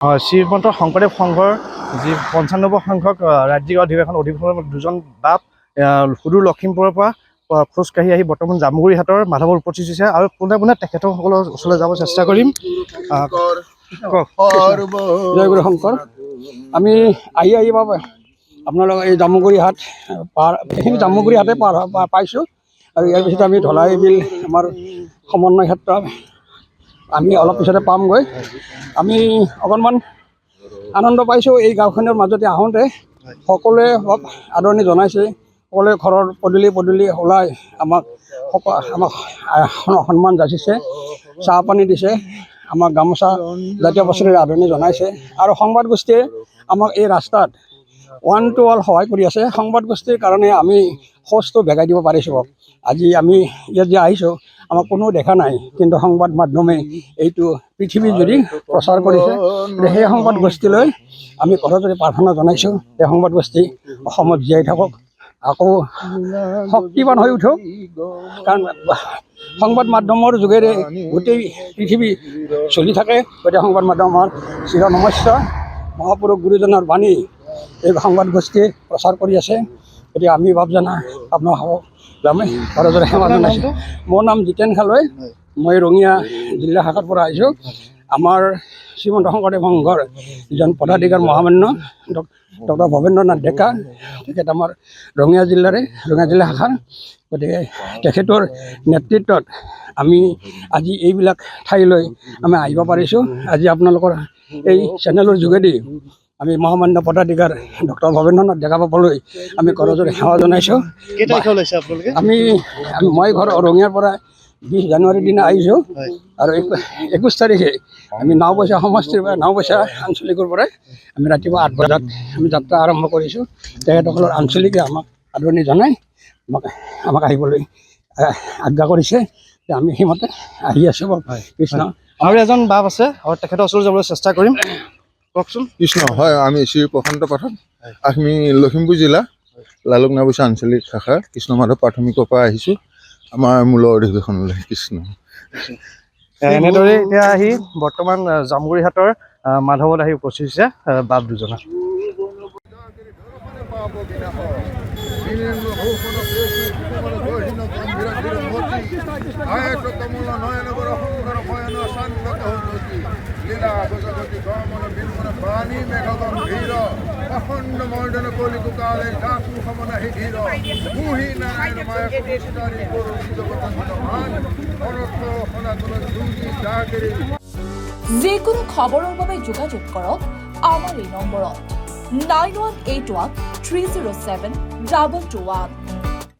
শ্ৰীমন্ত শংকৰদেৱ সংঘৰ যি 95 সংখ্যক ৰাজ্যিক অধিৱেশনৰ দুজন বাপ সুদূৰ লখিমপুৰৰ পৰা খোজকাঢ়ি আহি বৰ্তমান জামুগুৰিহাটৰ মাধৱৰ উপস্থিত হৈছে আৰু পোনে পোনে তেখেতসকলৰ ওচৰলৈ যাব চেষ্টা কৰিম। জয় গুৰু শংকৰ। আমি আহি আপোনালোক এই জামুগুৰিহাট এইখিনি জামুগুৰিহাটে পাইছোঁ আৰু ইয়াৰ পিছত আমি ঢলাই বিল আমাৰ সমন্বয় ক্ষেত্ৰ আমি অলপ পিছতে পামগৈ। আমি অকণমান আনন্দ পাইছোঁ এই গাঁওখনৰ মাজতে আহোঁতে। সকলোৱে আদৰণি জনাইছে, সকলোৱে ঘৰৰ পদূলি ওলাই আমাক সন্মান যাচিছে, চাহ পানী দিছে, আমাক গামোচা জাতীয় বস্তুৰে আদৰণি জনাইছে আৰু সংবাদ গোষ্ঠীয়ে আমাক এই ৰাস্তাত ওৱান টু অল সহায় কৰি আছে। সংবাদ গোষ্ঠীৰ কাৰণে আমি খোজটো ভেগাই দিব পাৰিছোঁ। আজি আমি ইয়াত যে আহিছোঁ আমাক কোনো দেখা নাই, কিন্তু সংবাদ মাধ্যমে এইটো পৃথিৱীজুৰি প্ৰচাৰ কৰিছে। সেই সংবাদ গোষ্ঠীলৈ আমি ঘৰতে প্ৰাৰ্থনা জনাইছোঁ, এই সংবাদ গোষ্ঠী অসমত জীয়াই থাকক, আকৌ শক্তিবান হৈ উঠক। কাৰণ সংবাদ মাধ্যমৰ যোগেৰে গোটেই পৃথিৱী চলি থাকে। গতিকে সংবাদ মাধ্যমৰ চিৰ নমস্য। মহাপুৰুষ গুৰুজনাৰ বাণী এই সংবাদ গোষ্ঠীয়ে প্ৰচাৰ কৰি আছে। গতিকে আমি বাপজানা আপোনালোকক যামে ঘৰতে সেৱা জনাইছোঁ। মোৰ নাম জিতেন খালৈ, মই ৰঙিয়া জিলা শাখাৰ পৰা আহিছোঁ। আমাৰ শ্ৰীমন্ত শংকৰদেৱ সংঘৰ যিজন পদাধিকাৰ মহামান্য ডক্টৰ ভৱেন্দ্ৰনাথ ডেকা, তেখেত আমাৰ ৰঙিয়া জিলা শাখাৰ। গতিকে তেখেতৰ নেতৃত্বত আমি আজি এইবিলাক ঠাইলৈ আমি আহিব পাৰিছোঁ। আজি আপোনালোকৰ এই চেনেলৰ যোগেদি আমি মহামান্য পদাধিকাৰ ডক্টৰ ভৱেন্দ্ৰনাথ ডেকা বাবুলৈ আমি ঘৰতে সেৱা জনাইছোঁ। মই ঘৰ ৰঙিয়াৰ পৰা 20 জানুৱাৰীৰ দিনা আহিছোঁ আৰু 21 তাৰিখে আমি নাওবৈচা সমষ্টিৰ পৰা নাওবৈচা আঞ্চলিকৰ পৰাই আমি ৰাতিপুৱা 8 বজাত আমি যাত্ৰা আৰম্ভ কৰিছোঁ। তেখেতসকলৰ আঞ্চলিকে আমাক আদৰণি জনাই আমাক আহিবলৈ আজ্ঞা কৰিছে। আমি সেইমতে আহি আছোঁ। কৃষ্ণ। আৰু এজন বাপ আছে আৰু তেখেতৰ ওচৰলৈ যাবলৈ চেষ্টা কৰিম। কওকচোন। কৃষ্ণ। হয়, আমি শ্ৰী প্ৰশান্ত পাঠক, আমি লখিমপুৰ জিলা লালুক নাওবৈচা আঞ্চলিক শাখা কৃষ্ণ মাধৱ প্ৰাথমিকৰ পৰা আহিছোঁ আমাৰ মূলৰ অধিৱেশনলৈ। কৃষ্ণ। এনেদৰে এতিয়া আহি বৰ্তমান জামুগুৰিহাটৰ মাধৱত আহি উপস্থিত হৈছে বাপ দুজনা। যিকোনো খবৰৰ বাবে যোগাযোগ কৰক আমাৰ এই নম্বৰত 9181 307 221।